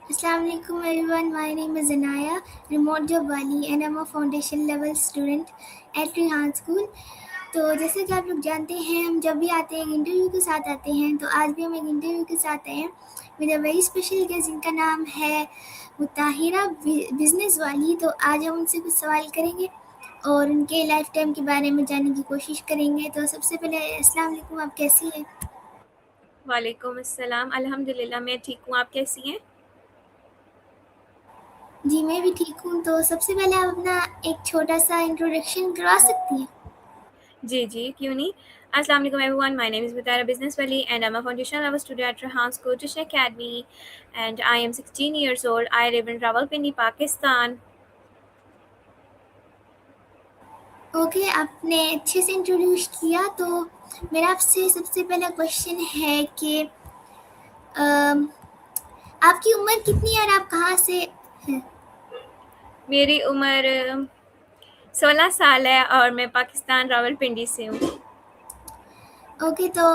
Assalamualaikum everyone. My name is Anaya, remote job वाली and I'm a foundation level student at Rehan School. तो जैसे कि आप लोग जानते हैं हम जब भी आते हैं एक इंटरव्यू के साथ आते हैं, तो आज भी हम एक इंटरव्यू के साथ आए हैं with a very special guest जिनका नाम है मुताहिरा बिजनेस वाली। तो आज हम उनसे कुछ सवाल करेंगे और उनके लाइफ टाइम के बारे में जानने की कोशिश करेंगे। तो सबसे पहले अस्सलाम वालेकुम, आप कैसी हैं? वालेकुम अस्सलाम। अल्हम्दुलिल्लाह मैं ठीक हूँ, आप कैसी हैं? जी मैं भी ठीक हूँ। तो सबसे पहले आप अपना एक छोटा सा इंट्रोडक्शन करवा सकती हैं? जी, क्यों नहीं। अस्सलाम वालेकुम everyone, my name is Mutahira business Wali and I am a foundation level student at Rehan school tuition academy and I am 16 years old. I live in Rawalpindi, Pakistan. Okay, आपने अच्छे से इंट्रोड्यूस किया। तो मेरा आपसे सबसे पहला क्वेश्चन है कि अम, आपकी उम्र कितनी है और आप कहाँ से हैं? मेरी उम्र 16 साल है और मैं पाकिस्तान रावलपिंडी से हूँ। ओके, तो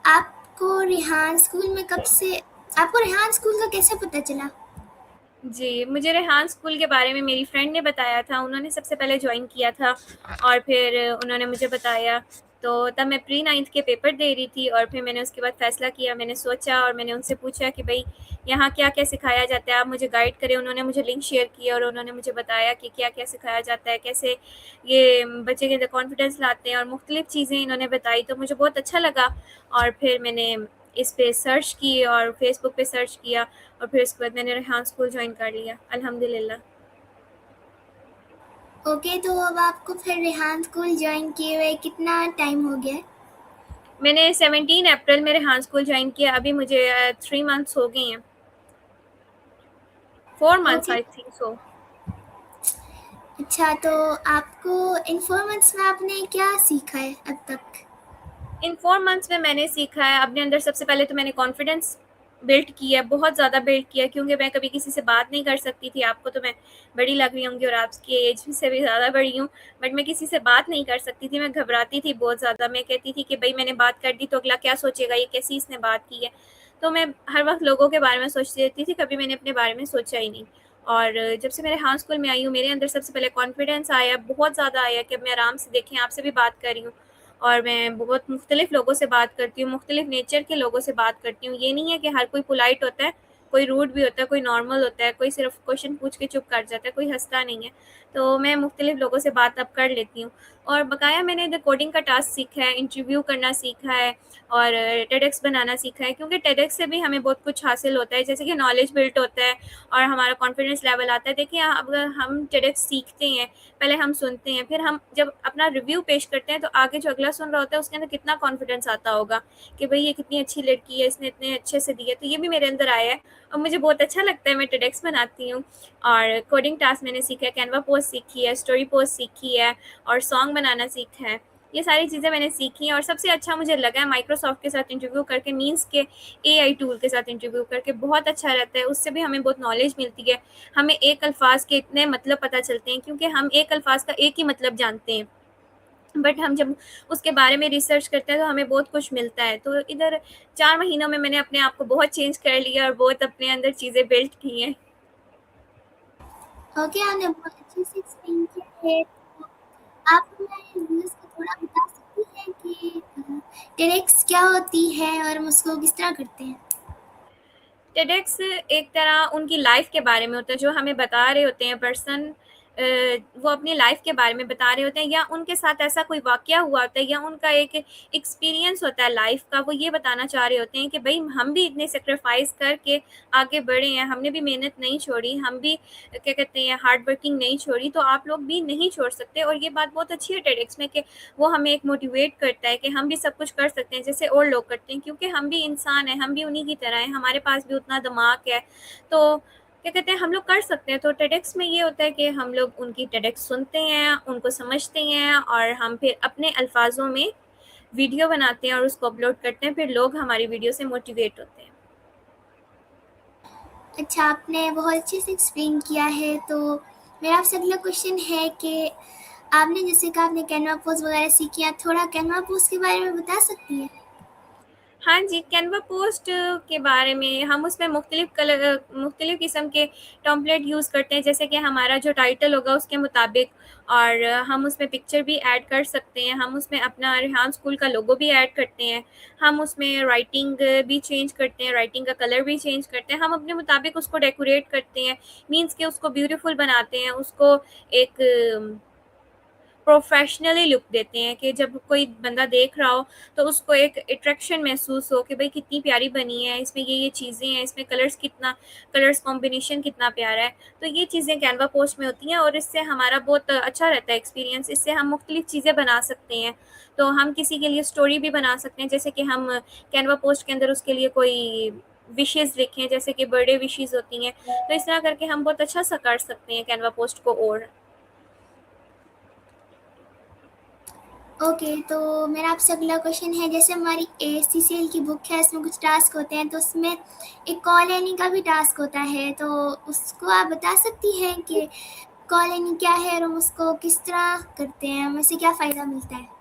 आपको रेहान स्कूल में कब से आपको रेहान स्कूल का कैसे पता चला? जी, मुझे रेहान स्कूल के बारे में मेरी फ्रेंड ने बताया था, उन्होंने सबसे पहले जॉइन किया था और फिर उन्होंने मुझे बताया। तो तब मैं प्री 9th के पेपर दे रही थी और फिर मैंने उसके बाद फ़ैसला किया, मैंने सोचा और मैंने उनसे पूछा कि भई यहाँ क्या-क्या सिखाया जाता है, आप मुझे गाइड करें। उन्होंने मुझे लिंक शेयर किया और उन्होंने मुझे बताया कि क्या-क्या सिखाया जाता है, कैसे ये बच्चे के अंदर कॉन्फिडेंस लाते हैं और मुख्तलिफ़ चीज़ें इन्होंने बताई, तो मुझे बहुत अच्छा लगा। और फिर मैंने इस पे सर्च की और फेसबुक पे सर्च किया और फिर उसके बाद मैंने रेहान स्कूल जॉइन कर लिया, अल्हम्दुलिल्लाह। ओके, तो अब आपको फिर रेहान स्कूल ज्वाइन किए हुए कितना टाइम हो गया है? मैंने 17 अप्रैल में रेहान स्कूल जॉइन किया, अभी मुझे 3 मंथ्स हो गए हैं, 4 months okay, I think so. अच्छा, तो आपको इन 4 मंथ्स में आपने क्या सीखा है अब तक? इन 4 मंथ्स में मैंने सीखा है अपने अंदर। सबसे पहले तो मैंने कॉन्फिडेंस बिल्ड किया, बहुत ज़्यादा बिल्ड किया, क्योंकि मैं कभी किसी से बात नहीं कर सकती थी। आपको तो मैं बड़ी लग रही होंगी और आपकी एज से भी ज़्यादा बड़ी हूँ, बट मैं किसी से बात नहीं कर सकती थी, मैं घबराती थी बहुत ज़्यादा। मैं कहती थी कि भई मैंने बात कर दी तो अगला क्या सोचेगा, ये कैसी इसने बात की है। तो मैं हर वक़्त लोगों के बारे में सोचती रहती थी, कभी मैंने अपने बारे में सोचा ही नहीं। और जब से मैं रेहान स्कूल में आई हूँ, मेरे अंदर सबसे पहले कॉन्फिडेंस आया, बहुत ज़्यादा आया कि अब मैं आराम से देखें आपसे भी बात कर रही हूँ और मैं बहुत मुख्तलिफ़ लोगों से बात करती हूँ, मुख्तलिफ़ नेचर के लोगों से बात करती हूँ। ये नहीं है कि हर कोई पोलाइट होता है, कोई रूड भी होता है, कोई नॉर्मल होता है, कोई सिर्फ़ क्वेश्चन पूछ के चुप कर जाता है, कोई हँसता नहीं है। तो मैं मुख्तलिफ़ लोगों से बात अब कर लेती हूँ और बकाया मैंने इधर कोडिंग का टास्क सीखा है, इंटरव्यू करना सीखा है और टेडेक्स बनाना सीखा है, क्योंकि टेडेक्स से भी हमें बहुत कुछ हासिल होता है, जैसे कि नॉलेज बिल्ड होता है और हमारा कॉन्फिडेंस लेवल आता है। देखिए, अब हम टेडेक्स सीखते हैं, पहले हम सुनते हैं, फिर हम जब अपना रिव्यू पेश करते हैं तो आगे जो अगला सुन रहा होता है उसके अंदर कितना कॉन्फिडेंस आता होगा कि भई ये कितनी अच्छी लड़की है, इसने इतने अच्छे से दी है। तो ये भी मेरे अंदर आया है और मुझे बहुत अच्छा लगता है, मैं टेडेक्स बनाती हूँ और कोडिंग टास्क मैंने सीखा है, कैनवा पोस्ट सीखी है, स्टोरी पोस्ट सीखी है और सॉन्ग बनाना सीखा है। ये सारी चीज़ें मैंने सीखी हैं और सबसे अच्छा मुझे लगा है माइक्रोसॉफ्ट के साथ इंटरव्यू करके, मीन्स के एआई टूल के साथ इंटरव्यू करके बहुत अच्छा रहता है। उससे भी हमें बहुत नॉलेज मिलती है। हमें एक अल्फ़ाज़ के इतने मतलब पता चलते हैं, क्योंकि हम एक अल्फ़ाज़ का एक ही मतलब जानते हैं। बट हम जब उसके बारे में रिसर्च करते हैं तो हमें बहुत कुछ मिलता है। तो इधर 4 महीनों में मैंने अपने आप को बहुत चेंज कर लिया और बहुत अपने अंदर चीज़ें बिल्ड की हैं। ओके, आपने बहुत अच्छे से एक्सप्लेन किया है। तो आप हमारे व्यूअर्स को थोड़ा बता सकती हैं कि टेरेक्स क्या होती है और हम उसको किस तरह करते हैं? टेडेक्स एक तरह उनकी लाइफ के बारे में होता है, जो हमें बता रहे होते हैं पर्सन, वो अपनी लाइफ के बारे में बता रहे होते हैं या उनके साथ ऐसा कोई वाक़या हुआ होता है या उनका एक एक्सपीरियंस होता है लाइफ का, वो ये बताना चाह रहे होते हैं कि भई हम भी इतने सैक्रिफ़ाइस करके आगे बढ़े हैं, हमने भी मेहनत नहीं छोड़ी, हम भी क्या कहते हैं हार्ड वर्किंग नहीं छोड़ी, तो आप लोग भी नहीं छोड़ सकते। और ये बात बहुत अच्छी है टेडेक्स में कि वो हमें एक मोटिवेट करता है कि हम भी सब कुछ कर सकते हैं जैसे और लोग करते हैं, क्योंकि हम भी इंसान हैं, हम भी उन्हीं की तरह हैं, हमारे पास भी उतना दिमाग है। तो क्या कहते हैं हम लोग कर सकते हैं। तो टेडेक्स में ये होता है कि हम लोग उनकी टेडेक्स सुनते हैं, उनको समझते हैं और हम फिर अपने अल्फाजों में वीडियो बनाते हैं और उसको अपलोड करते हैं, फिर लोग हमारी वीडियो से मोटिवेट होते हैं। अच्छा, आपने बहुत अच्छे से एक्सप्लेन किया है। तो मेरा आपसे अगला क्वेश्चन है कि आपने जैसे कहा आपने कैनवा पोस्ट वगैरह सीखी, आप थोड़ा कैनवा पोस्ट के बारे में बता सकती हैं? हाँ जी, कैनवा पोस्ट के बारे में हम उसमें मुख्तलिफ़ किस्म के टेम्पलेट यूज़ करते हैं, जैसे कि हमारा जो टाइटल होगा उसके मुताबिक, और हम उसमें पिक्चर भी ऐड कर सकते हैं, हम उसमें अपना रेहान स्कूल का लोगो भी ऐड करते हैं, हम उसमें राइटिंग भी चेंज करते हैं, राइटिंग का कलर भी चेंज करते हैं, हम अपने मुताबिक उसको डेकोरेट करते हैं, मीन्स कि उसको ब्यूटीफुल बनाते हैं, उसको एक प्रोफ़ेशनली लुक देते हैं कि जब कोई बंदा देख रहा हो तो उसको एक अट्रैक्शन महसूस हो कि भाई कितनी प्यारी बनी है, इसमें ये चीज़ें हैं, इसमें कलर्स कॉम्बिनेशन कितना प्यारा है। तो ये चीज़ें कैनवा पोस्ट में होती हैं और इससे हमारा बहुत अच्छा रहता है एक्सपीरियंस, इससे हम मुख्तलिफ़ चीज़ें बना सकते हैं। तो हम किसी के लिए स्टोरी भी बना सकते हैं, जैसे कि हम कैनवा पोस्ट के अंदर उसके लिए कोई विशेज़ लिखें, जैसे कि बर्थडे विशेज़ होती हैं, तो इस तरह करके हम बहुत अच्छा-सा कर सकते हैं कैनवा पोस्ट को और। ओके, तो मेरा आपसे अगला क्वेश्चन है, जैसे हमारी ASCCL की बुक है, उसमें कुछ टास्क होते हैं, तो उसमें एक कॉल एनी का भी टास्क होता है, तो उसको आप बता सकती हैं कि कॉल एनी क्या है और हम उसको किस तरह करते हैं, हमें से क्या फ़ायदा मिलता है?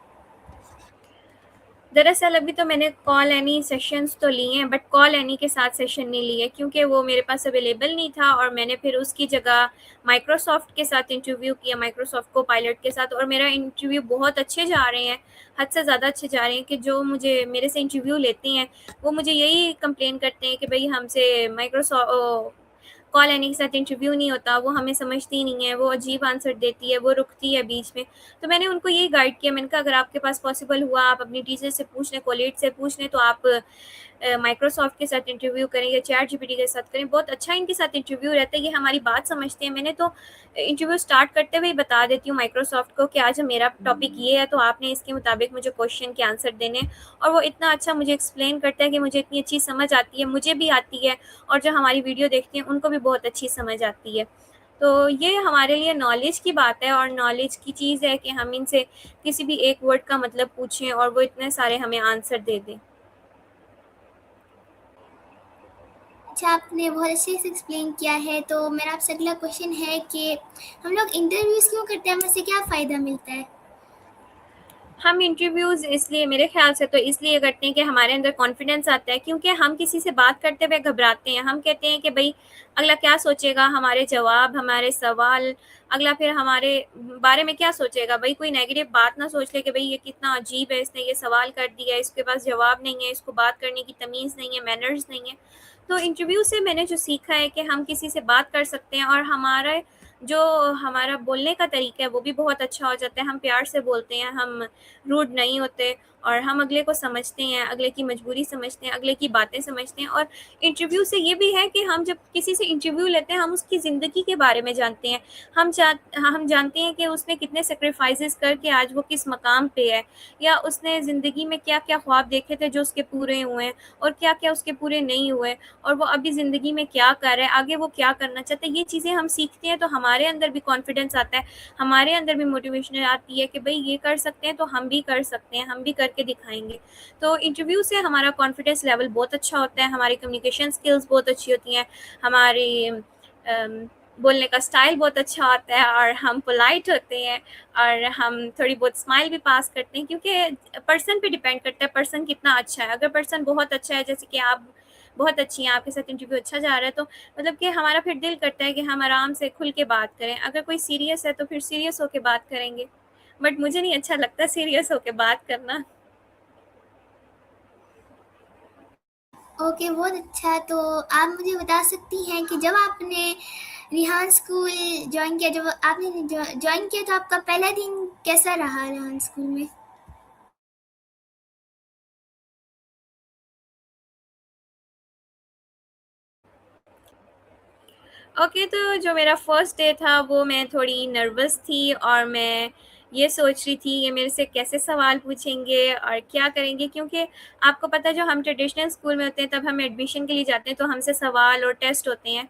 दरअसल अभी तो मैंने कॉल एनी सेशंस तो लिए हैं, बट कॉल एनी के साथ सेशन नहीं लिए क्योंकि वो मेरे पास अवेलेबल नहीं था, और मैंने फिर उसकी जगह माइक्रोसॉफ्ट के साथ इंटरव्यू किया, माइक्रोसॉफ्ट को-पायलट के साथ, और मेरा इंटरव्यू बहुत अच्छे जा रहे हैं, हद से ज़्यादा अच्छे जा रहे हैं कि जो मुझे मेरे से इंटरव्यू लेते हैं, वो मुझे यही कंप्लेन करते हैं कि भई हमसे कॉल एनी के साथ इंटरव्यू नहीं होता, वो हमें समझती नहीं है, वो अजीब आंसर देती है, वो रुकती है बीच में। तो मैंने उनको यही गाइड किया, मैंने कहा अगर आपके पास पॉसिबल हुआ आप अपनी टीचर से पूछ लें, कोलीग से पूछ लें, तो आप माइक्रोसॉफ्ट के साथ इंटरव्यू करें या चैट जीपीटी के साथ करें, बहुत अच्छा इनके साथ इंटरव्यू रहता है, ये हमारी बात समझते हैं। मैंने तो इंटरव्यू स्टार्ट करते हुए ही बता देती हूँ माइक्रोसॉफ्ट को कि आज मेरा टॉपिक ये है, तो आपने इसके मुताबिक मुझे क्वेश्चन के आंसर देने हैं, और वो इतना अच्छा मुझे एक्सप्लेन करता है कि मुझे इतनी अच्छी समझ आती है, मुझे भी आती है, और जो हमारी वीडियो देखते हैं उनको भी बहुत अच्छी समझ आती है। तो ये हमारे लिए नॉलेज की बात है, और नॉलेज की चीज़ है कि हम इनसे किसी भी एक वर्ड का मतलब पूछें और वो इतने सारे हमें आंसर दे दें। अच्छा, आपने बहुत अच्छे से एक्सप्लेन किया है, तो मेरा आपसे अगला क्वेश्चन है कि हम लोग इंटरव्यूज़ क्यों करते हैं, हमें से क्या फ़ायदा मिलता है? हम इंटरव्यूज़ इसलिए मेरे ख़्याल से तो इसलिए करते हैं कि हमारे अंदर कॉन्फिडेंस आता है, क्योंकि हम किसी से बात करते हुए घबराते हैं। हम कहते हैं कि भई अगला क्या सोचेगा, हमारे जवाब, हमारे सवाल, अगला फिर हमारे बारे में क्या सोचेगा? भई कोई नेगेटिव बात ना सोच ले कि भई ये कितना अजीब है, इसने ये सवाल कर दिया, इसके पास जवाब नहीं है, इसको बात करने की तमीज़ नहीं है, मैनर्स नहीं है। तो इंटरव्यू से मैंने जो सीखा है कि हम किसी से बात कर सकते हैं, और जो हमारा बोलने का तरीका है वो भी बहुत अच्छा हो जाता है। हम प्यार से बोलते हैं, हम रूड नहीं होते, और हम अगले को समझते हैं, अगले की मजबूरी समझते हैं, अगले की बातें समझते हैं। और इंटरव्यू से ये भी है कि हम जब किसी से इंटरव्यू लेते हैं, हम उसकी ज़िंदगी के बारे में जानते हैं। हम जानते हैं कि उसने कितने सैक्रिफ़ाइसेस करके आज वो किस मकाम पे है, या उसने ज़िंदगी में क्या-क्या ख्वाब देखे थे जो उसके पूरे हुए हैं, और क्या-क्या उसके पूरे नहीं हुए, और वो अभी ज़िंदगी में क्या कर रहा है, आगे वो क्या करना चाहता है। ये चीज़ें हम सीखते हैं तो हमारे अंदर भी कॉन्फिडेंस आता है, हमारे अंदर भी मोटिवेशन आती है कि भई ये कर सकते हैं तो हम भी कर सकते हैं, हम भी करके दिखाएँगे। तो इंटरव्यू से हमारा कॉन्फिडेंस लेवल बहुत अच्छा होता है, हमारी कम्युनिकेशन स्किल्स बहुत अच्छी होती हैं, हमारी बोलने का स्टाइल बहुत अच्छा होता है, और हम पोलाइट होते हैं, और हम थोड़ी बहुत स्माइल भी पास करते हैं, क्योंकि पर्सन पे डिपेंड करता है पर्सन कितना अच्छा है। अगर पर्सन बहुत अच्छा है, जैसे कि आप बहुत अच्छी हैं, आपके साथ इंटरव्यू अच्छा जा रहा है, तो मतलब कि हमारा फिर दिल करता है कि हम आराम से खुल के बात करें। अगर कोई सीरियस है तो फिर सीरियस होके बात करेंगे, बट मुझे नहीं अच्छा लगता सीरियस होके बात करना। ओके, बहुत अच्छा। तो आप मुझे बता सकती हैं कि जब आपने रेहान स्कूल जॉइन किया, जब आपने जॉइन किया, तो आपका पहला दिन कैसा रहा रेहान स्कूल में? ओके, तो जो मेरा फर्स्ट डे था वो मैं थोड़ी नर्वस थी, और मैं ये सोच रही थी कि मेरे से कैसे सवाल पूछेंगे और क्या करेंगे, क्योंकि आपको पता है जो हम ट्रेडिशनल स्कूल में होते हैं तब हम एडमिशन के लिए जाते हैं तो हमसे सवाल और टेस्ट होते हैं।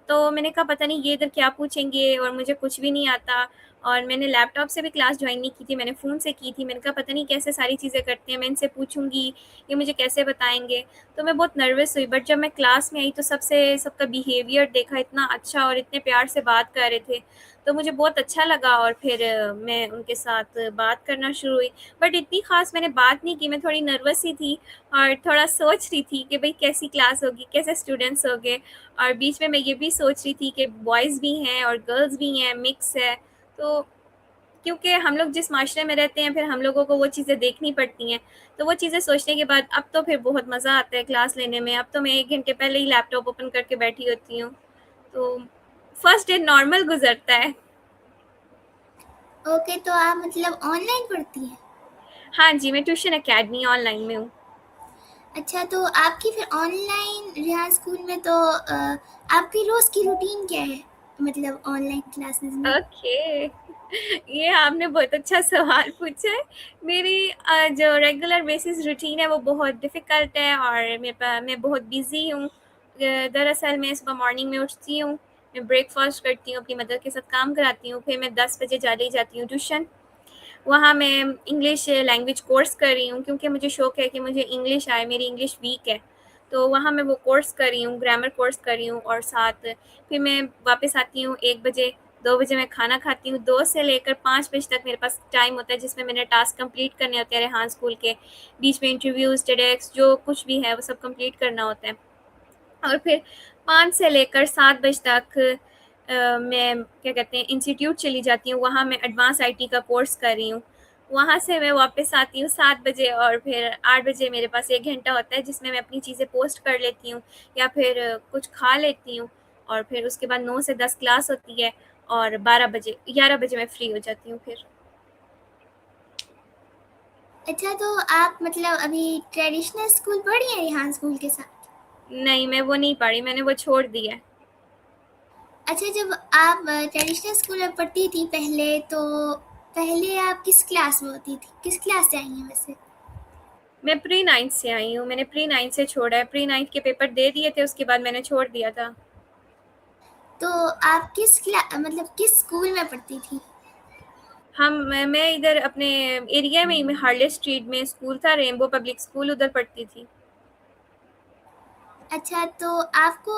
तो मैंने कहा पता नहीं ये इधर क्या पूछेंगे, और मुझे कुछ भी नहीं आता, और मैंने लैपटॉप से भी क्लास जॉइन नहीं की थी, मैंने फ़ोन से की थी। मैंने कहा पता नहीं कैसे सारी चीज़ें करते हैं, मैं इनसे पूछूँगी, ये मुझे कैसे बताएँगे? तो मैं बहुत नर्वस हुई, बट जब मैं क्लास में आई तो सबका बिहेवियर देखा, इतना अच्छा और इतने प्यार से बात कर रहे थे, तो मुझे बहुत अच्छा लगा और फिर मैं उनके साथ बात करना शुरू हुई। बट इतनी ख़ास मैंने बात नहीं की, मैं थोड़ी नर्वस ही थी और थोड़ा सोच रही थी कि भई कैसी क्लास होगी, कैसे स्टूडेंट्स होंगे, और बीच में मैं ये भी सोच रही थी कि बॉयज़ भी हैं और गर्ल्स भी हैं, मिक्स है। तो क्योंकि हम लोग जिस माशरे में रहते हैं, फिर हम लोगों को वो चीज़ें देखनी पड़ती हैं। तो वो चीज़ें सोचने के बाद अब तो फिर बहुत मज़ा आता है क्लास लेने में। अब तो मैं 1 घंटे पहले ही लैपटॉप ओपन करके बैठी होती हूँ। तो फर्स्ट डे नॉर्मल गुज़रता है। ओके, तो आप मतलब ऑनलाइन पढ़ती हैं? हाँ जी, मैं ट्यूशन अकेडमी ऑनलाइन में हूँ। अच्छा, तो आपकी फिर ऑनलाइन रियाज़ स्कूल में तो आपकी रोज़ की रूटीन क्या है? मतलब ऑनलाइन क्लासेस में? ओके। ये आपने बहुत अच्छा सवाल पूछा है। मेरी जो रेगुलर बेसिस रूटीन है वो बहुत डिफ़िकल्ट है और मैं बहुत बिज़ी हूँ। दरअसल मैं सुबह मॉर्निंग में उठती हूँ, मैं ब्रेकफ़ास्ट करती हूँ, अपनी मदर के साथ काम कराती हूँ, फिर मैं 10 बजे चली जाती हूँ ट्यूशन। वहाँ मैं इंग्लिश लैंग्वेज कोर्स कर रही हूँ क्योंकि मुझे शौक है कि मुझे इंग्लिश आए, मेरी इंग्लिश वीक है। तो वहाँ मैं वो कोर्स कर रही हूँ, ग्रामर कोर्स कर रही हूँ और साथ फिर मैं वापस आती हूँ 1 बजे, 2 बजे मैं खाना खाती हूँ, 2 से लेकर 5 बजे तक मेरे पास टाइम होता है जिसमें मैंने टास्क कंप्लीट करने होते हैं रेहान स्कूल के। बीच में इंटरव्यूज़, टेडएक्स जो कुछ भी है वो सब कंप्लीट करना होता है। और फिर 5 से लेकर 7 बजे तक मैं क्या कहते हैं इंस्टीट्यूट चली जाती हूँ, वहाँ मैं एडवांस आईटी का कोर्स कर रही हूँ। वहाँ से मैं वापस आती हूँ 7 बजे और फिर 8 बजे मेरे पास 1 घंटा होता है जिसमें मैं अपनी चीज़ें पोस्ट कर लेती हूँ या फिर कुछ खा लेती हूँ और फिर उसके बाद 9 से 10 क्लास होती है और 11 बजे मैं फ्री हो जाती हूँ फिर। अच्छा, तो आप मतलब अभी ट्रेडिशनल स्कूल पढ़ी हैं रिहान स्कूल के साथ? नहीं, मैं वो नहीं पढ़ी, मैंने वो छोड़ दिया है। अच्छा, जब आप ट्रेडिशनल स्कूल में पढ़ती थी पहले, तो पहले आप किस क्लास में होती थी? किस क्लास से आई हैं वैसे? मैं प्री-9 से आई हूँ, मैंने प्री-9 से छोड़ा है, प्री-9 के पेपर दे दिए थे उसके बाद मैंने छोड़ दिया था। तो आप मतलब किस स्कूल में पढ़ती थी? मैं इधर अपने एरिया में ही में हार्लेट स्ट्रीट में स्कूल था, रेनबो पब्लिक स्कूल, उधर पढ़ती थी। अच्छा, तो आपको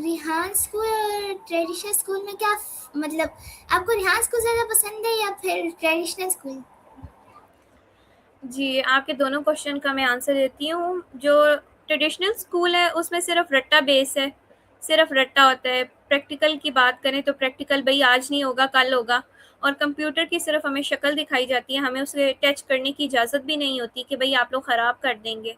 रिहान स्कूल और ट्रेडिशनल स्कूल में क्या मतलब आपको रिहान स्कूल ज़्यादा पसंद है या फिर ट्रेडिशनल स्कूल? जी, आपके दोनों क्वेश्चन का मैं आंसर देती हूँ। जो ट्रेडिशनल स्कूल है उसमें सिर्फ़ रट्टा बेस है, सिर्फ़ रट्टा होता है। प्रैक्टिकल की बात करें तो प्रैक्टिकल भई आज नहीं होगा, कल होगा और कंप्यूटर की सिर्फ़ हमें शक्ल दिखाई जाती है, हमें उसे टच करने की इजाज़त भी नहीं होती कि भई आप लोग ख़राब कर देंगे।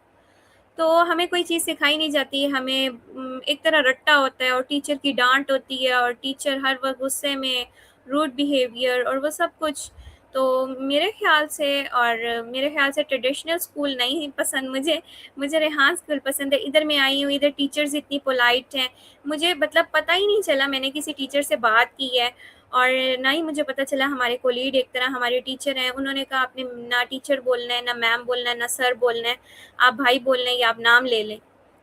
तो हमें कोई चीज़ सिखाई नहीं जाती, हमें एक तरह रट्टा होता है और टीचर की डाँट होती है और टीचर हर वक़्त गुस्से में, रूड बिहेवियर और वो सब कुछ। तो मेरे ख़्याल से ट्रेडिशनल स्कूल नहीं पसंद मुझे, मुझे रेहान स्कूल पसंद है। इधर मैं आई हूँ, इधर टीचर्स इतनी पोलाइट हैं, मुझे मतलब पता ही नहीं चला मैंने किसी टीचर से बात की है और ना ही मुझे पता चला हमारे कोलीग एक तरह हमारे टीचर हैं, उन्होंने कहा आपने ना टीचर बोलना है, ना मैम बोलना है, ना सर बोलना है। आप भाई बोल लें या आप नाम ले लें,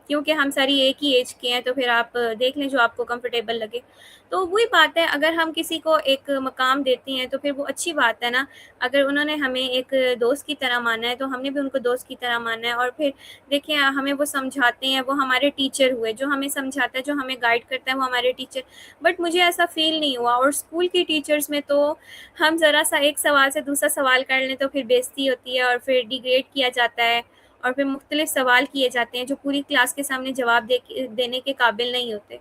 क्योंकि हम सारी एक ही एज के हैं, तो फिर आप देख लें जो आपको कंफर्टेबल लगे। तो वही बात है, अगर हम किसी को एक मकाम देते हैं तो फिर वो अच्छी बात है ना। अगर उन्होंने हमें एक दोस्त की तरह माना है तो हमने भी उनको दोस्त की तरह माना है और फिर देखिए हमें वो समझाते हैं, वो हमारे टीचर हुए, जो हमें समझाता है, जो हमें गाइड करता है वो हमारे टीचर। बट मुझे ऐसा फ़ील नहीं हुआ और स्कूल की टीचर्स में तो हम ज़रा-सा एक सवाल से दूसरा सवाल कर लें तो फिर बेइज़्ज़ती होती है और फिर डिग्रेड किया जाता है और फिर मुख्तलिफ सवाल किए जाते हैं जो पूरी क्लास के सामने जवाब देने के काबिल नहीं होते।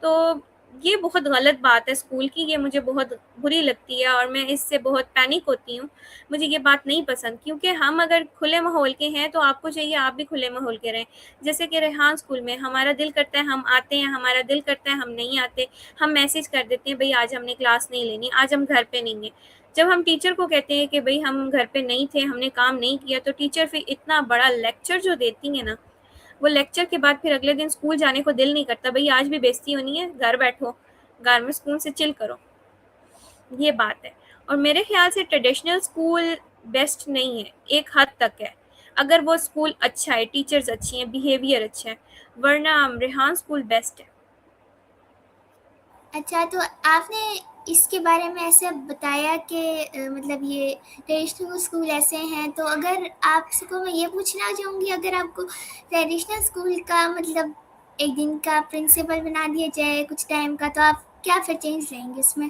तो ये बहुत गलत बात है स्कूल की, ये मुझे बहुत बुरी लगती है और मैं इससे बहुत पैनिक होती हूँ। मुझे ये बात नहीं पसंद क्योंकि हम अगर खुले माहौल के हैं तो आपको चाहिए आप भी खुले माहौल के रहें। जैसे कि रेहान स्कूल में हमारा दिल करता है हम आते हैं, हमारा दिल करता है हम नहीं आते। हम मैसेज कर देते हैं भई आज हमने क्लास नहीं लेनी, आज हम घर पे नहीं हैं। जब हम टीचर को कहते हैं कि भई हम घर पे नहीं थे, हमने काम नहीं किया, तो टीचर फिर इतना बड़ा लेक्चर जो देती हैं ना, वो लेक्चर के बाद फिर अगले दिन स्कूल जाने को दिल नहीं करता, भई आज भी बेइज़्ज़ती होनी है, घर बैठो, घर में सुकून से चिल करो, ये बात है। और मेरे ख़्याल से ट्रेडिशनल स्कूल बेस्ट नहीं है, एक हद तक है, अगर वो स्कूल अच्छा है, टीचर्स अच्छी हैं, बिहेवियर अच्छा है, वरना रेहान स्कूल बेस्ट है। अच्छा, तो आपने इसके बारे में ऐसे बताया कि मतलब ये ट्रेडिशनल स्कूल ऐसे हैं, तो अगर आपको मैं ये पूछना चाहूँगी, अगर आपको ट्रेडिशनल स्कूल का मतलब एक दिन का प्रिंसिपल बना दिया जाए कुछ टाइम का, तो आप क्या फिर चेंज लाएंगे उसमें?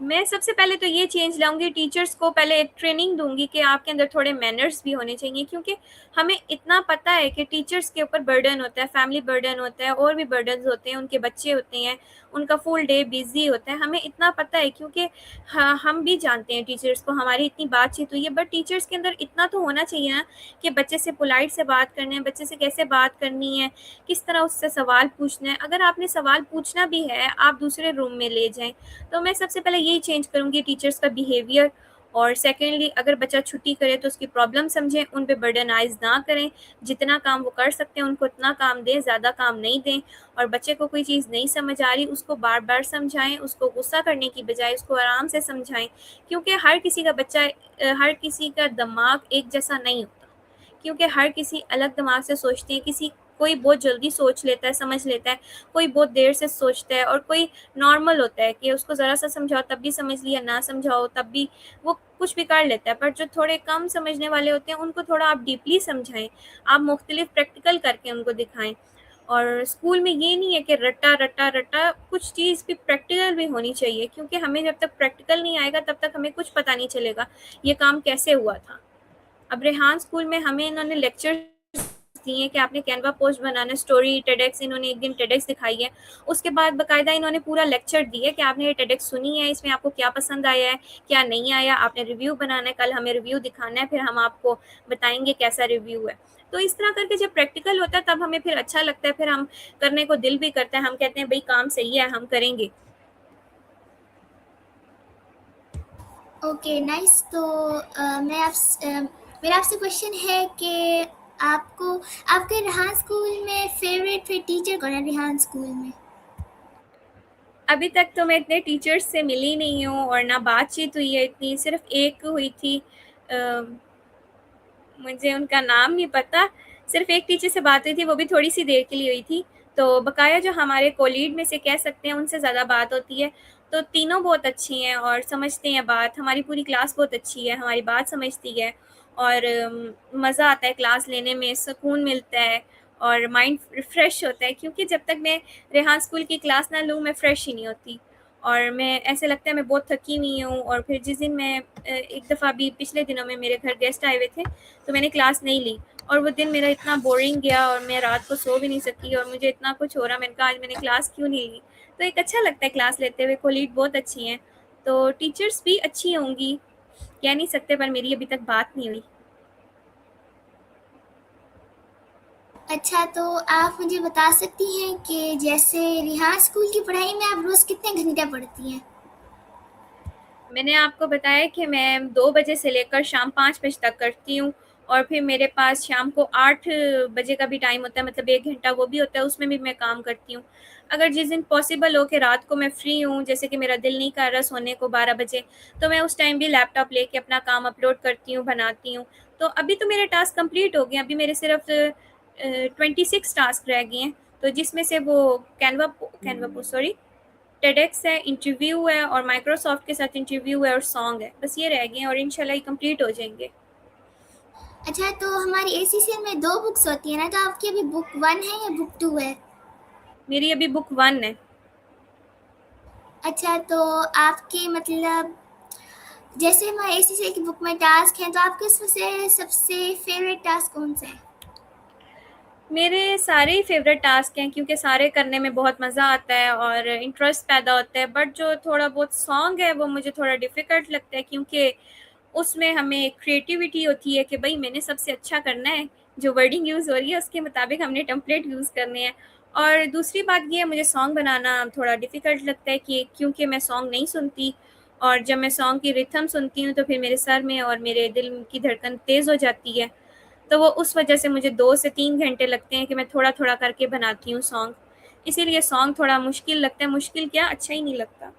मैं सबसे पहले तो ये चेंज लाऊँगी, टीचर्स को पहले एक ट्रेनिंग दूँगी कि आपके अंदर थोड़े मैनर्स भी होने चाहिए, क्योंकि हमें इतना पता है कि टीचर्स के ऊपर बर्डन होता है, फैमिली बर्डन होता है, और भी बर्डन्स होते हैं, उनके बच्चे होते हैं, उनका फुल डे बिज़ी होता है। हमें इतना पता है, क्योंकि हम भी जानते हैं टीचर्स को, हमारी इतनी बातचीत हुई है, बट टीचर्स के अंदर इतना तो होना चाहिए ना कि बच्चे से पोलाइट से बात करनी है, बच्चे से कैसे बात करनी है, किस तरह उससे सवाल पूछना है। अगर आपने सवाल पूछना भी है, आप दूसरे रूम में ले जाएँ। तो मैं सबसे पहले यही चेंज करूँगी, टीचर्स का बिहेवियर। और सेकेंडली, अगर बच्चा छुट्टी करे तो उसकी प्रॉब्लम समझें, उन पे बर्डनाइज़ ना करें, जितना काम वो कर सकते हैं उनको उतना काम दें, ज़्यादा काम नहीं दें। और बच्चे को कोई चीज़ नहीं समझ आ रही, उसको बार-बार समझाएँ, उसको गुस्सा करने की बजाय उसको आराम से समझाएँ, क्योंकि हर किसी का बच्चा हर किसी का दिमाग एक जैसा नहीं होता। क्योंकि हर किसी अलग दिमाग से सोचते हैं, कोई बहुत जल्दी सोच लेता है, समझ लेता है, कोई बहुत देर से सोचता है, और कोई नॉर्मल होता है कि उसको ज़रा-सा समझाओ तब भी समझ लिया, ना समझाओ तब भी वो कुछ भी कर लेता है। पर जो थोड़े कम समझने वाले होते हैं, उनको थोड़ा आप डीपली समझाएँ, आप मुख्तलिफ प्रैक्टिकल करके उनको दिखाएँ। और स्कूल में ये नहीं है कि रट्टा, रट्टा, रट्टा, कुछ चीज़ भी प्रैक्टिकल भी होनी चाहिए, क्योंकि हमें जब तक प्रैक्टिकल नहीं आएगा तब तक हमें कुछ पता नहीं चलेगा, ये काम कैसे हुआ था। अब रेहान स्कूल में हमें इन्होंने लेक्चर दिए हैं कि आपने कैनवा पोस्ट बनाना, स्टोरी, टेडेक्स, इन्होंने एक दिन टेडेक्स दिखाई है। उसके बाद बाकायदा इन्होंने पूरा लेक्चर दिया कि आपने ये टेडेक्स सुनी है, इसमें आपको क्या पसंद आया है, क्या नहीं आया, आपने रिव्यू बनाना है, कल हमें रिव्यू दिखाना है, फिर हम आपको बताएँगे कैसा रिव्यू है। तो इस तरह करके जब प्रैक्टिकल होता है तब हमें फिर अच्छा लगता है, फिर हम करने को दिल भी करता है, हम कहते हैं भई काम सही है, हम करेंगे। Okay, nice. तो मेरा आपसे क्वेश्चन है कि आपको आपके रेहान स्कूल में फेवरेट फिर टीचर कौन है रेहान स्कूल में? अभी तक तो मैं इतने टीचर्स से मिली नहीं हूँ और ना बातचीत हुई है इतनी, सिर्फ़ एक हुई थी। मुझे उनका नाम नहीं पता, सिर्फ़ एक टीचर से बात हुई थी, वो भी थोड़ी-सी देर के लिए हुई थी। तो बकाया जो हमारे कोलीग में से कह सकते हैं, उनसे ज़्यादा बात होती है। तो तीनों बहुत अच्छी हैं और समझते हैं बात, हमारी पूरी क्लास बहुत अच्छी है, हमारी बात समझती है, और मज़ा आता है क्लास लेने में, सुकून मिलता है और माइंड रिफ़्रेश होता है, क्योंकि जब तक मैं रेहान स्कूल की क्लास ना लूँ, मैं फ्रेश ही नहीं होती। और मैं ऐसे लगता है मैं बहुत थकी हुई हूँ, और फिर जिस दिन मैं एक दफ़ा अभी पिछले दिनों में मेरे घर गेस्ट आए हुए थे, तो मैंने क्लास नहीं ली, और वो दिन मेरा इतना बोरिंग गया और मैं रात को सो भी नहीं सकी और मुझे इतना कुछ हो रहा, मैंने कहा आज मैंने क्लास क्यों नहीं ली। तो एक अच्छा लगता है क्लास लेते हुए, कोलीग बहुत अच्छी हैं, तो टीचर्स भी अच्छी होंगी, कह नहीं सकते, पर मेरी अभी तक बात नहीं हुई। अच्छा, तो आप मुझे बता सकती हैं कि जैसे रेहान स्कूल की पढ़ाई में आप रोज़ कितने घंटे पढ़ती हैं? मैंने आपको बताया कि मैं 2 बजे से लेकर शाम 5 बजे तक करती हूँ, और फिर मेरे पास शाम को 8 बजे का भी टाइम होता है, मतलब 1 घंटा वो भी होता है, उसमें भी मैं काम करती हूँ। अगर जिस दिन पॉसिबल हो कि रात को मैं फ्री हूँ, जैसे कि मेरा दिल नहीं कर रहा सोने को 12 बजे, तो मैं उस टाइम भी लैपटॉप लेके अपना काम अपलोड करती हूँ, बनाती हूँ। तो अभी तो मेरे टास्क कंप्लीट हो गए हैं, अभी मेरे सिर्फ़ 26 टास्क रह गए हैं, तो जिसमें से वो कैनवा सॉरी टेडेक्स है, इंटरव्यू है, और माइक्रोसॉफ्ट के साथ इंटरव्यू है, और सॉन्ग है। बस ये रह गए हैं और इंशाल्लाह ये कंप्लीट हो जाएँगे। अच्छा, तो हमारी एसीसीएल में 2 बुक्स होती हैं ना, तो आपकी अभी बुक 1 है या बुक 2 है? मेरी अभी बुक 1 है। अच्छा, तो आपके मतलब जैसे हमारे एसीसीएल की बुक में टास्क हैं, तो आपके उसमें से सबसे फेवरेट टास्क कौन-सा है? मेरे सारे ही फ़ेवरेट टास्क हैं, क्योंकि सारे करने में बहुत मज़ा आता है और इंटरेस्ट पैदा होता है। बट जो थोड़ा बहुत सॉन्ग है वो मुझे थोड़ा डिफ़िकल्ट लगता है, क्योंकि उसमें हमें क्रिएटिविटी होती है कि भई मैंने सबसे अच्छा करना है, जो वर्डिंग यूज़ हो रही है उसके मुताबिक हमने टेम्पलेट यूज़ करने हैं। और दूसरी बात ये है, मुझे सॉन्ग बनाना थोड़ा डिफ़िकल्ट लगता है, कि क्योंकि मैं सॉन्ग नहीं सुनती, और जब मैं सॉन्ग की रिथम सुनती हूँ तो फिर मेरे सर में और मेरे दिल की धड़कन तेज़ हो जाती है। तो वो उस वजह से मुझे 2 से 3 घंटे लगते हैं कि मैं थोड़ा-थोड़ा करके बनाती हूँ सॉन्ग। इसीलिए सॉन्ग थोड़ा मुश्किल लगता है, मुश्किल क्या, अच्छा ही नहीं लगता।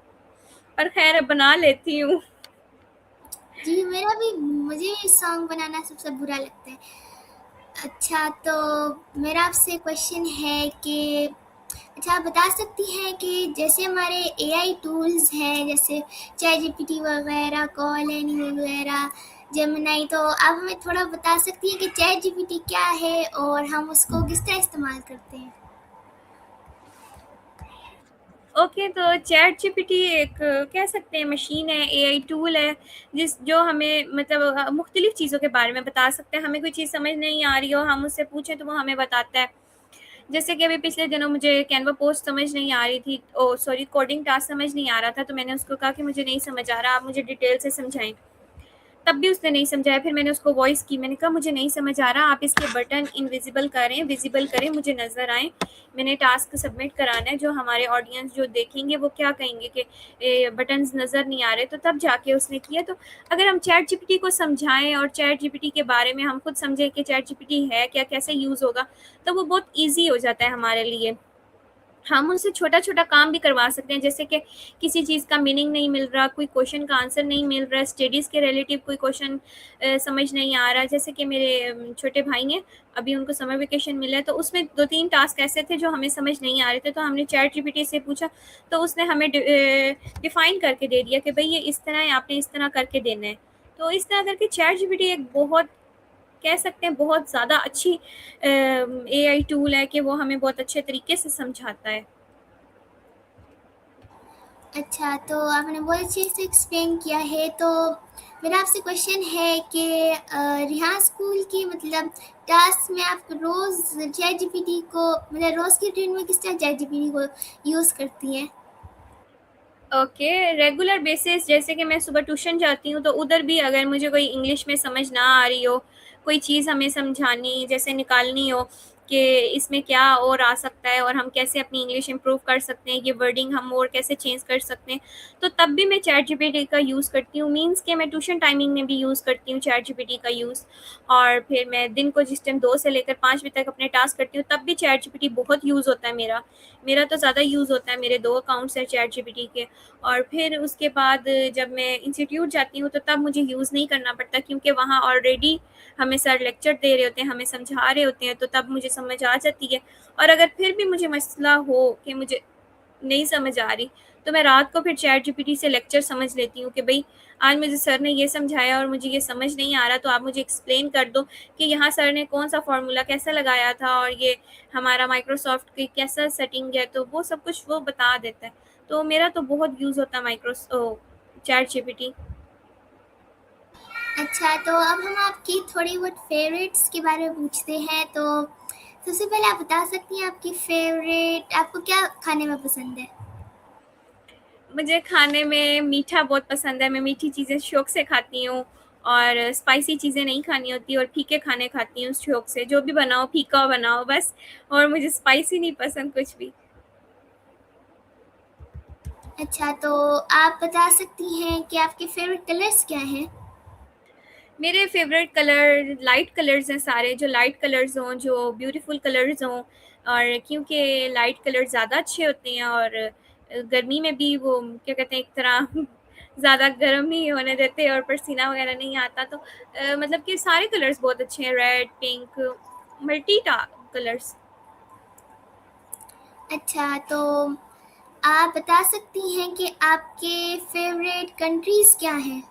पर ख़ैर अब बना लेती हूँ। जी, मेरा भी मुझे भी सॉन्ग बनाना सबसे बुरा लगता है। अच्छा, तो मेरा आपसे क्वेश्चन है कि अच्छा, आप बता सकती हैं कि जैसे हमारे एआई टूल्स हैं, जैसे चैट जीपीटी वगैरह, कॉल एनी वगैरह, जेमिनी, तो आप हमें थोड़ा बता सकती हैं कि चैट जीपीटी क्या है और हम उसको किस तरह इस्तेमाल करते हैं? ओके, तो चैट जीपीटी एक कह सकते हैं मशीन है, एआई टूल है, जो हमें मतलब मुख्तलिफ चीज़ों के बारे में बता सकते हैं। हमें कोई चीज़ समझ नहीं आ रही हो, हम उससे पूछें तो वो हमें बताता है। जैसे कि अभी पिछले दिनों मुझे कैनवा पोस्ट समझ नहीं आ रही थी, ओ सॉरी, कोडिंग टास्क समझ नहीं आ रहा था, तो मैंने उसको कहा कि मुझे नहीं समझ आ रहा, आप मुझे डिटेल से समझाएं। तब भी उसने नहीं समझाया। फिर मैंने उसको वॉइस की, मैंने कहा मुझे नहीं समझ आ रहा, आप इसके बटन इनविजिबल करें, विजिबल करें, मुझे नज़र आए। मैंने टास्क सबमिट कराना है, जो हमारे ऑडियंस जो देखेंगे वो क्या कहेंगे कि बटन्स नज़र नहीं आ रहे। तो तब जाके उसने किया। तो अगर हम चैट जीपीटी को समझाएं और चैट जीपीटी के बारे में हम खुद समझें कि चैट जीपीटी है क्या, कैसे यूज़ होगा, तो वो बहुत ईजी हो जाता है हमारे लिए। हम उनसे छोटा-छोटा काम भी करवा सकते हैं, जैसे कि किसी चीज़ का मीनिंग नहीं मिल रहा, कोई क्वेश्चन का आंसर नहीं मिल रहा, स्टडीज़ के रिलेटिव कोई क्वेश्चन समझ नहीं आ रहा। जैसे कि मेरे छोटे भाई हैं, अभी उनको समर वेकेशन मिला है, तो उसमें 2-3 टास्क ऐसे थे जो हमें समझ नहीं आ रहे थे, तो हमने चैट जीपीटी से पूछा, तो उसने हमें डिफ़ाइन करके दे दिया कि भई ये इस तरह है, आपने इस तरह करके देना है। तो इस तरह करके चैट जीपीटी एक बहुत कह सकते हैं बहुत ज़्यादा अच्छी एआई टूल है कि वो हमें बहुत अच्छे तरीके से समझाता है। अच्छा, तो आपने बहुत अच्छे से एक्सप्लेन किया है। तो मेरा आपसे क्वेश्चन है कि रिहान स्कूल की मतलब टास्क में आप रोज़ चैट जीपीटी को मतलब रोज़ की रूटीन में किस तरह चैट जीपीटी को यूज़ करती हैं? ओके, रेगुलर बेसिस जैसे कि मैं सुबह ट्यूशन जाती हूँ, तो उधर भी अगर मुझे कोई इंग्लिश में समझ ना आ रही हो, कोई चीज़ हमें समझानी जैसे निकालनी हो कि इसमें क्या और आ सकता है और हम कैसे अपनी इंग्लिश इम्प्रूव कर सकते हैं, ये वर्डिंग हम और कैसे चेंज कर सकते हैं, तो तब भी मैं चैट जीपीटी का यूज़ करती हूँ। मीन्स कि मैं ट्यूशन टाइमिंग में भी यूज़ करती हूँ चैट जीपीटी का यूज़। और फिर मैं दिन को जिस टाइम 2 से लेकर 5 बजे तक अपने टास्क करती हूँ, तब भी चैट जीपीटी बहुत यूज़ होता है मेरा। मेरा तो ज़्यादा यूज़ होता है, मेरे 2 अकाउंट्स हैं चैट जीपीटी के। और फिर उसके बाद जब मैं इंस्टीट्यूट जाती हूँ, तो तब मुझे यूज़ नहीं करना पड़ता, क्योंकि वहाँ ऑलरेडी हमें सर लेक्चर दे रहे होते हैं, हमें समझा रहे होते हैं, तो तब मुझे समझ आ जाती है। और अगर फिर भी मुझे मसला हो कि मुझे नहीं समझ आ रही, तो मैं रात को फिर चैट जीपीटी से लेक्चर समझ लेती हूँ कि भई आज मुझे सर ने ये समझाया और मुझे ये समझ नहीं आ रहा, तो आप मुझे एक्सप्लेन कर दो कि यहाँ सर ने कौन-सा फ़ॉर्मूला कैसे लगाया था और ये हमारा माइक्रोसॉफ्ट की कैसा सेटिंग है, तो वो सब कुछ वो बता देता है। तो मेरा तो बहुत यूज़ होता है चैट जीपीटी। अच्छा, तो अब हम आपकी थोड़ी बहुत फ़ेवरेट्स के बारे में पूछते हैं। तो सबसे पहले आप बता सकती हैं आपकी फ़ेवरेट आपको क्या खाने में पसंद है? मुझे खाने में मीठा बहुत पसंद है, मैं मीठी चीज़ें शौक से खाती हूँ और स्पाइसी चीज़ें नहीं खानी होती और फीके खाने खाती हूँ शौक से, जो भी बनाओ फीका बनाओ बस। और मुझे स्पाइसी नहीं पसंद कुछ भी। अच्छा, तो आप बता सकती हैं कि आपके फ़ेवरेट कलर्स क्या हैं? मेरे फ़ेवरेट कलर लाइट कलर्स हैं सारे, जो लाइट कलर्स हों, जो ब्यूटीफुल कलर्स हों, और क्योंकि लाइट कलर्स ज़्यादा अच्छे होते हैं और गर्मी में भी वो क्या कहते हैं एक तरह ज़्यादा गर्म नहीं होने देते और पसीना वगैरह नहीं आता, तो मतलब कि सारे कलर्स बहुत अच्छे हैं, रेड, पिंक, मल्टी टा कलर्स। अच्छा, तो आप बता सकती हैं कि आपके फ़ेवरेट कंट्रीज़ क्या हैं?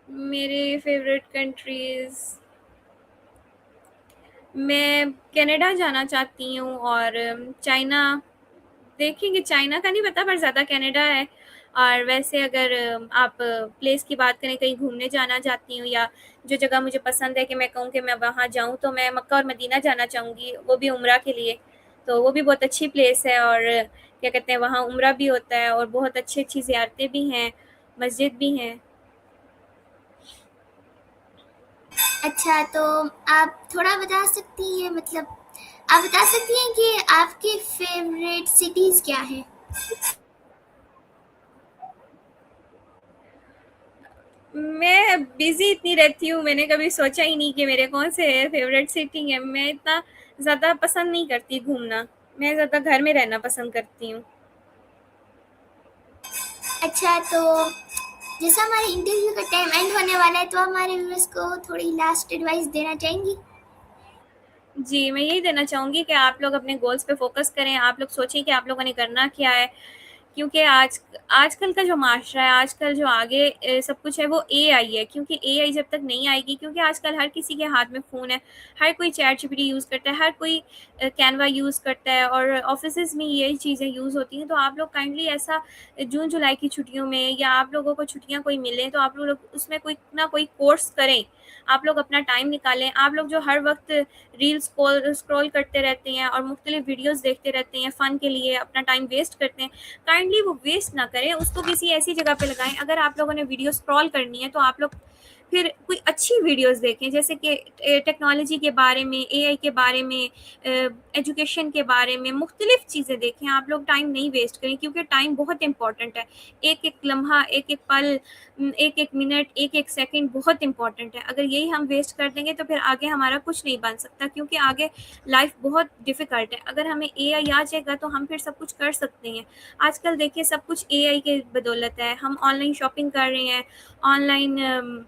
मेरे फ़ेवरेट कंट्रीज़, मैं कनाडा जाना चाहती हूँ और चाइना देखेंगे, चाइना का नहीं पता पर ज़्यादा कनाडा है। और वैसे अगर आप प्लेस की बात करें, कहीं घूमने जाना चाहती हूँ या जो जगह मुझे पसंद है कि मैं कहूँ कि मैं वहाँ जाऊँ, तो मैं मक्का और मदीना जाना चाहूँगी, वो भी उम्रा के लिए। तो वो भी बहुत अच्छी प्लेस है और क्या कहते हैं वहाँ उम्रा भी होता है और बहुत अच्छी-अच्छी ज़ियारतें भी हैं, मस्जिद भी हैं। अच्छा, तो आप थोड़ा बता सकती हैं मतलब आप बता सकती हैं कि आपके फ़ेवरेट सिटीज़ क्या हैं? मैं बिज़ी इतनी रहती हूँ, मैंने कभी सोचा ही नहीं कि मेरे कौन से फ़ेवरेट सिटी हैं। मैं इतना ज़्यादा पसंद नहीं करती घूमना, मैं ज़्यादा घर में रहना पसंद करती हूँ। अच्छा, तो जैसा हमारे इंटरव्यू का टाइम एंड होने वाला है, तो आप हमारे व्यूअर्स को थोड़ी लास्ट एडवाइस देना चाहेंगी? जी, मैं यही देना चाहूँगी कि आप लोग अपने गोल्स पे फ़ोकस करें, आप लोग सोचिए कि आप लोगों ने करना क्या है। क्योंकि आजकल का जो माशरा है, आजकल जो आगे सब कुछ है वो एआई है, क्योंकि एआई जब तक नहीं आएगी, क्योंकि आजकल हर किसी के हाथ में फ़ोन है, हर कोई चैट जीपीटी यूज़ करता है, हर कोई कैनवा यूज़ करता है और ऑफ़िसेज़ में यही चीज़ें यूज़ होती हैं। तो आप लोग काइंडली ऐसा जून-जुलाई की छुट्टियों में या आप लोगों को छुट्टियाँ कोई मिलें तो आप लोग उसमें कोई ना कोई कोर्स करें। आप लोग अपना टाइम निकालें, आप लोग जो हर वक़्त रील्स स्क्रॉल करते रहते हैं और मुख्तलिफ वीडियोज़ देखते रहते हैं, फ़न के लिए अपना टाइम वेस्ट करते हैं, काइंडली वो वेस्ट ना करें, उसको किसी ऐसी जगह पे लगाएँ। अगर आप लोगों ने वीडियो स्क्रॉल करनी है तो आप लोग फिर कोई अच्छी वीडियोज़ देखें, जैसे कि टेक्नोलॉजी के बारे में, एआई के बारे में, एजुकेशन के बारे में, मुख्तलिफ चीज़ें देखें। आप लोग टाइम नहीं वेस्ट करें, क्योंकि टाइम बहुत इम्पोर्टेंट है। एक-एक लम्हा, एक-एक पल, एक-एक मिनट, एक-एक सेकंड बहुत इम्पोर्टेंट है। अगर यही हम वेस्ट कर देंगे तो फिर आगे हमारा कुछ नहीं बन सकता, क्योंकि आगे लाइफ़ बहुत डिफ़िकल्ट है। अगर हमें एआई आ जाएगा तो हम फिर सब कुछ कर सकते हैं। आजकल देखिए सब कुछ एआई के बदौलत है। हम ऑनलाइन शॉपिंग कर रहे हैं, ऑनलाइन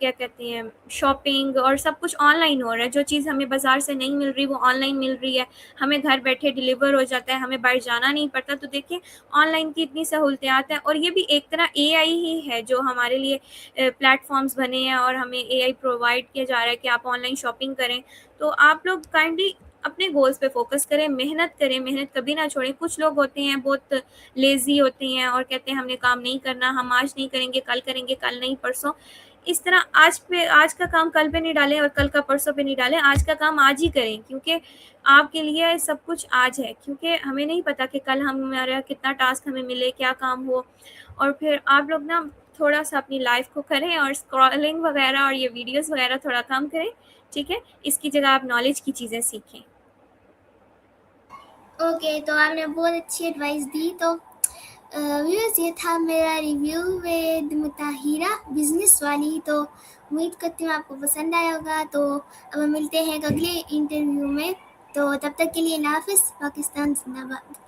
क्या कहते हैं, शॉपिंग और सब कुछ ऑनलाइन हो रहा है। जो चीज़ हमें बाज़ार से नहीं मिल रही वो ऑनलाइन मिल रही है। हमें घर बैठे डिलीवर हो जाता है, हमें बाहर जाना नहीं पड़ता। तो देखिए ऑनलाइन की इतनी सहूलियत है, और ये भी एक तरह एआई ही है जो हमारे लिए प्लेटफ़ॉर्म्स बने हैं और हमें एआई प्रोवाइड किया जा रहा है कि आप ऑनलाइन शॉपिंग करें। तो आप लोग काइंडली अपने गोल्स पे फ़ोकस करें, मेहनत कभी ना छोड़ें। कुछ लोग होते हैं बहुत लेज़ी होते हैं और कहते हैं हमने काम नहीं करना, हम आज नहीं करेंगे, कल नहीं परसों। इस तरह आज का काम कल पे नहीं डालें और कल का परसों पे नहीं डालें, आज का काम आज ही करें, क्योंकि आपके लिए सब कुछ आज है। क्योंकि हमें नहीं पता कि कल हमारा कितना टास्क हमें मिले, क्या काम हो। और फिर आप लोग ना थोड़ा-सा अपनी लाइफ़ को करें और स्क्रॉलिंग वगैरह और ये वीडियोज़ वगैरह थोड़ा कम करें, ठीक है? इसकी जगह आप नॉलेज की चीज़ें सीखें। ओके, तो आपने बहुत अच्छी एडवाइस दी। तो व्यूअर्स, ये था मेरा रिव्यू विद मुताहिरा बिज़नेस वाली। तो उम्मीद करती हूँ आपको पसंद आया होगा। तो अब हम मिलते हैं एक अगले इंटरव्यू में। तो तब तक के लिए अल्लाह हाफ़िज़। पाकिस्तान ज़िंदाबाद।